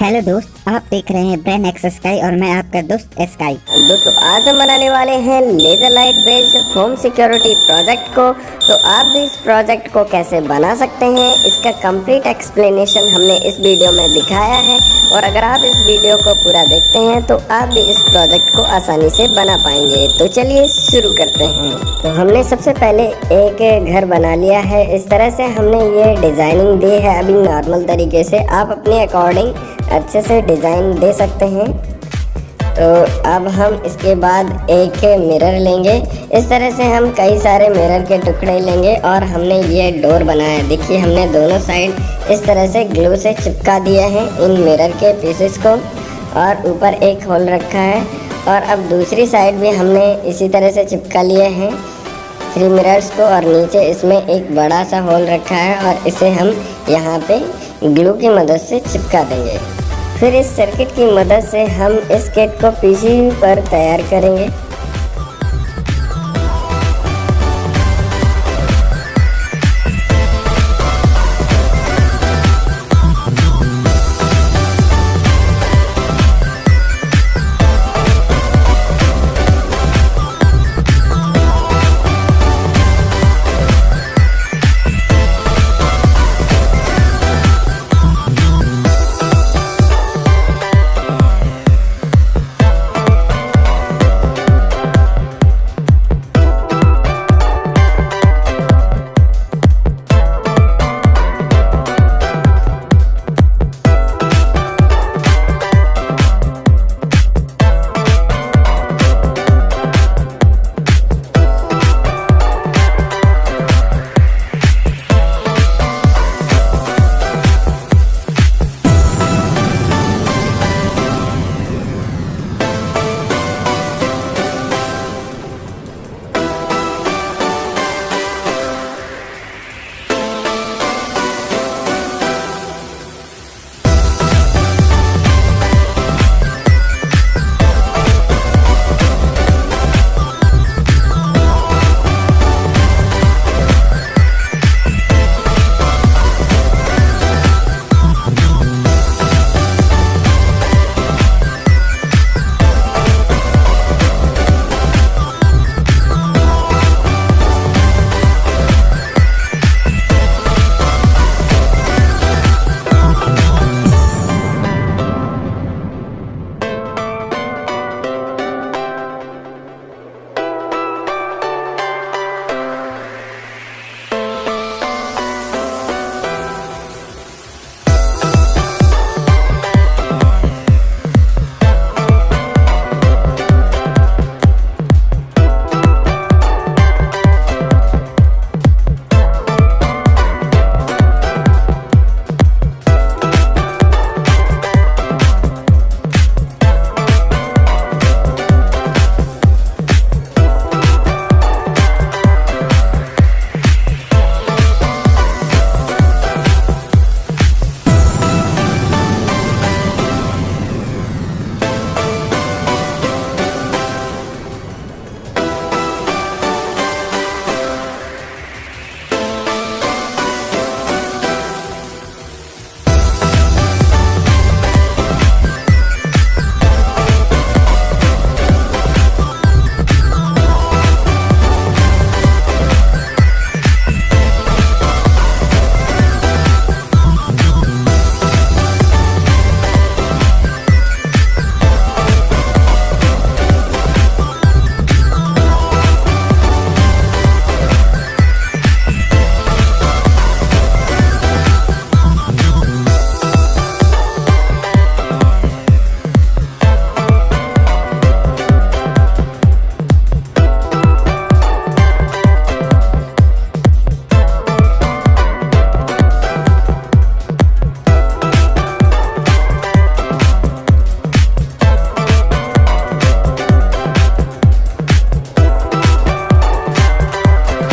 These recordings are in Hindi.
हेलो दोस्त, आप देख रहे हैं ब्रेन एक्स स्काई और मैं आपका दोस्त स्काई। दोस्तों आज हम बनाने वाले हैं laser light based home security project को। तो आप भी इस प्रोजेक्ट को कैसे बना सकते हैं इसका कंप्लीट एक्सप्लेनेशन हमने इस वीडियो में दिखाया है। और अगर आप इस वीडियो को पूरा देखते हैं तो आप भी इस प्रोजेक्ट को आसानी से बना पाएंगे। तो चलिए शुरू करते हैं। तो हमने सबसे पहले एक घर बना लिया है। इस तरह से हमने ये डिजाइनिंग दी है। अभी नॉर्मल तरीके से आप अपने अकॉर्डिंग अच्छे से डिज़ाइन दे सकते हैं। तो अब हम इसके बाद एक मिरर लेंगे। इस तरह से हम कई सारे मिरर के टुकड़े लेंगे और हमने ये डोर बनाया। देखिए हमने दोनों साइड इस तरह से ग्लू से चिपका दिया है इन मिरर के पीसेस को और ऊपर एक होल रखा है। और अब दूसरी साइड भी हमने इसी तरह से चिपका लिए हैं 3 मिरर्स को और नीचे इसमें एक बड़ा सा होल रखा है और इसे हम यहाँ पे ग्लू की मदद से चिपका देंगे। फिर इस सर्किट की मदद से हम इस किट को पीसी पर तैयार करेंगे।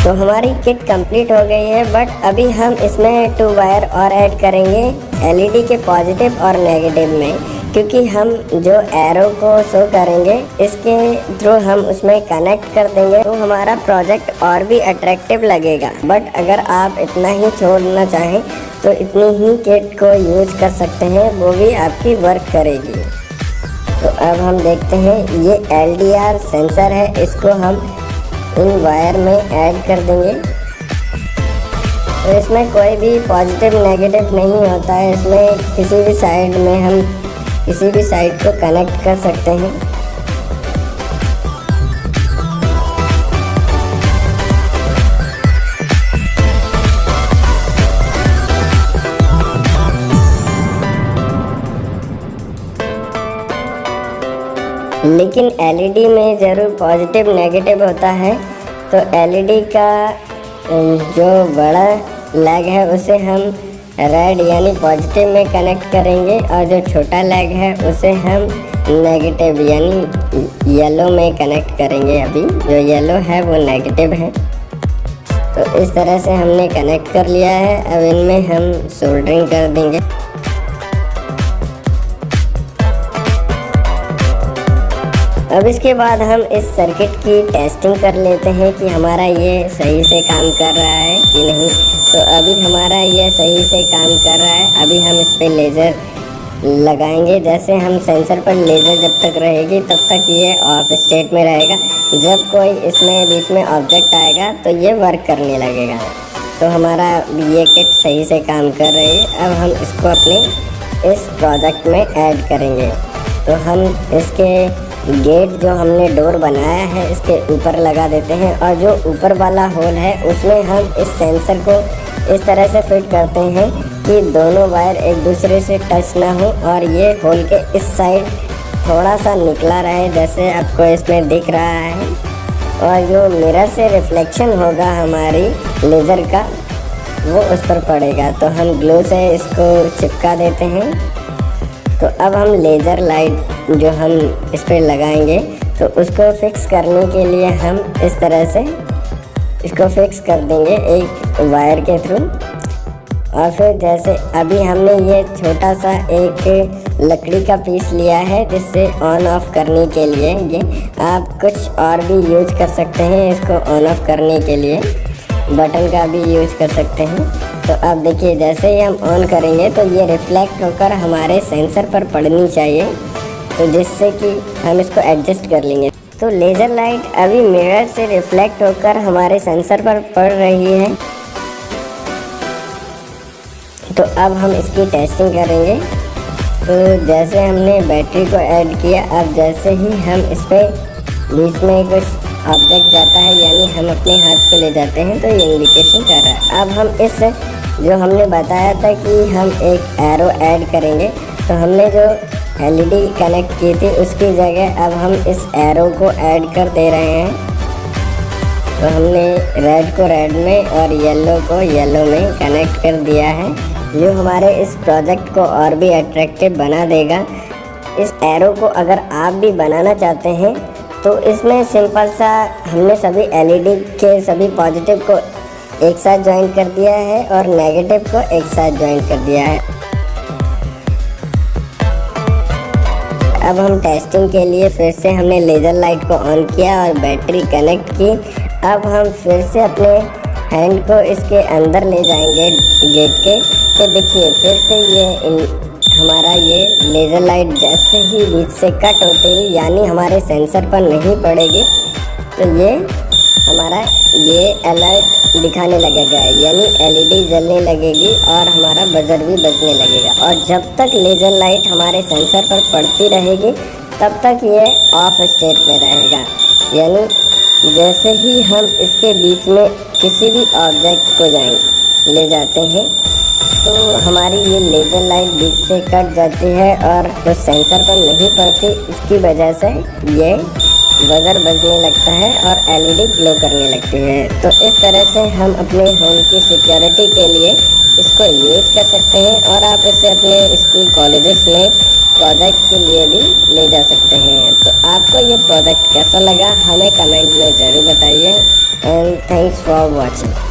तो हमारी किट कंप्लीट हो गई है, बट अभी हम इसमें 2 वायर और ऐड करेंगे एलईडी के पॉजिटिव और नेगेटिव में। क्योंकि हम जो एरो को शो करेंगे इसके थ्रू हम उसमें कनेक्ट कर देंगे तो हमारा प्रोजेक्ट और भी अट्रैक्टिव लगेगा। बट अगर आप इतना ही छोड़ना चाहें तो इतनी ही किट को यूज कर सकते हैं, वो भी आपकी वर्क करेगी। तो अब हम देखते हैं, ये LDR सेंसर है, इसको हम इन वायर में ऐड कर देंगे। तो इसमें कोई भी पॉजिटिव नेगेटिव नहीं होता है, इसमें किसी भी साइड में हम किसी भी साइड को कनेक्ट कर सकते हैं। लेकिन LED में ज़रूर पॉजिटिव नेगेटिव होता है। तो LED का जो बड़ा लेग है उसे हम रेड यानी पॉजिटिव में कनेक्ट करेंगे और जो छोटा लेग है उसे हम नेगेटिव यानी येलो में कनेक्ट करेंगे। अभी जो येलो है वो नेगेटिव है। तो इस तरह से हमने कनेक्ट कर लिया है। अब इनमें हम सोल्डरिंग कर देंगे। अब इसके बाद हम इस सर्किट की टेस्टिंग कर लेते हैं कि हमारा ये सही से काम कर रहा है कि नहीं। तो अभी हमारा ये सही से काम कर रहा है। अभी हम इस पर लेज़र लगाएंगे। जैसे हम सेंसर पर लेज़र जब तक रहेगी तब तक ये ऑफ स्टेट में रहेगा। जब कोई इसमें बीच में ऑब्जेक्ट आएगा तो ये वर्क करने लगेगा। तो हमारा ये किट सही से काम कर रही है। अब हम इसको अपने इस प्रोजेक्ट में ऐड करेंगे। तो हम इसके गेट जो हमने डोर बनाया है इसके ऊपर लगा देते हैं और जो ऊपर वाला होल है उसमें हम इस सेंसर को इस तरह से फिट करते हैं कि दोनों वायर एक दूसरे से टच ना हो और ये होल के इस साइड थोड़ा सा निकला रहे, जैसे आपको इसमें दिख रहा है। और जो मिरर से रिफ्लेक्शन होगा हमारी लेज़र का वो उस पर पड़ेगा। तो हम ग्लू से इसको चिपका देते हैं। तो अब हम लेज़र लाइट जो हम इस पर लगाएंगे तो उसको फिक्स करने के लिए हम इस तरह से इसको फिक्स कर देंगे एक वायर के थ्रू। और फिर जैसे अभी हमने ये छोटा सा एक लकड़ी का पीस लिया है जिससे ऑन ऑफ करने के लिए ये आप कुछ और भी यूज कर सकते हैं। इसको ऑन ऑफ करने के लिए बटन का भी यूज कर सकते हैं। तो अब देखिए जैसे ही हम ऑन करेंगे तो ये रिफ्लेक्ट होकर हमारे सेंसर पर पड़नी चाहिए, तो जिससे कि हम इसको एडजस्ट कर लेंगे। तो लेज़र लाइट अभी मिरर से रिफ्लेक्ट होकर हमारे सेंसर पर पड़ रही है। तो अब हम इसकी टेस्टिंग करेंगे। तो जैसे हमने बैटरी को ऐड किया, अब जैसे ही हम इस पर बीच में कुछ ऑब्जेक्ट जाता है यानी हम अपने हाथ को ले जाते हैं तो ये इंडिकेशन कर रहा है। अब हम इस जो हमने बताया था कि हम एक एरो ऐड करेंगे, तो हमने जो LED कनेक्ट की थी उसकी जगह अब हम इस एरो को ऐड कर दे रहे हैं। तो हमने रेड को रेड में और येलो को येलो में कनेक्ट कर दिया है, जो हमारे इस प्रोजेक्ट को और भी अट्रैक्टिव बना देगा। इस एरो को अगर आप भी बनाना चाहते हैं तो इसमें सिंपल सा हमने सभी LED के सभी पॉजिटिव को एक साथ ज्वाइन कर दिया है और नेगेटिव को एक साथ ज्वाइन कर दिया है। अब हम टेस्टिंग के लिए फिर से हमने लेज़र लाइट को ऑन किया और बैटरी कनेक्ट की। अब हम फिर से अपने हैंड को इसके अंदर ले जाएंगे गेट के। तो देखिए फिर से ये हमारा ये लेज़र लाइट जैसे ही बीच से कट होते ही यानी हमारे सेंसर पर नहीं पड़ेगी तो ये हमारा ये अलर्ट दिखाने लगेगा, यानी LED जलने लगेगी और हमारा बजर भी बजने लगेगा। और जब तक लेज़र लाइट हमारे सेंसर पर पड़ती रहेगी तब तक ये ऑफ स्टेट में रहेगा। यानी जैसे ही हम इसके बीच में किसी भी ऑब्जेक्ट को ले जाते हैं तो हमारी ये लेज़र लाइट बीच से कट जाती है और उस सेंसर पर नहीं पड़ती। इसकी वजह से ये बजर बजने लगता है और LED ग्लो करने लगती है। तो इस तरह से हम अपने होम की सिक्योरिटी के लिए इसको यूज़ कर सकते हैं और आप इसे अपने स्कूल कॉलेजेस में प्रोजेक्ट के लिए भी ले जा सकते हैं। तो आपको ये प्रोजेक्ट कैसा लगा हमें कमेंट में ज़रूर बताइए। And thanks for watching.